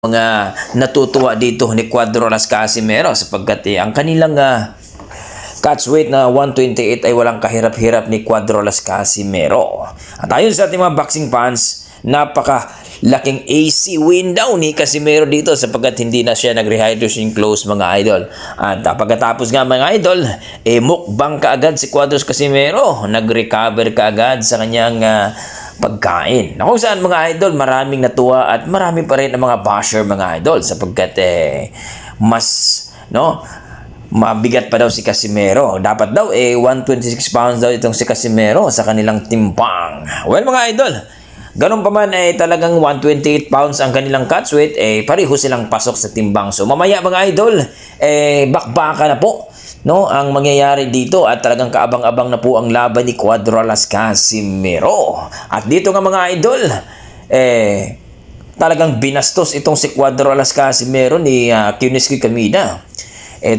mga natutuwa dito ni Cuadro-Las Casimero sapagkat ang kanilang catch weight na 128 ay walang kahirap-hirap ni Cuadro-Las Casimero. At ayon sa ating mga boxing fans, napaka-laking AC win daw ni Casimero dito sapagkat hindi na siya nag-rehydration close mga idol. At pagkatapos nga mga idol, mukbang kaagad si Cuadro-Las Casimero. Nag-recover kaagad sa kanyang pagkain. Na kung saan mga idol, maraming natuwa at marami pa rin ang mga basher mga idol sapagkat mas mabigat pa daw si Casimero. Dapat daw 126 pounds daw itong si Casimero sa kanilang timbang. Well mga idol, ganun pa man talagang 128 pounds ang kanilang catch weight, pareho silang pasok sa timbang. So mamaya mga idol, bakbaka na po ang mangyayari dito at talagang kaabang-abang na po ang laban ni Cuadro-Las Casimero. At dito nga mga idol, talagang binastos itong si Cuadro-Las Casimero ni Kuniski Kamida.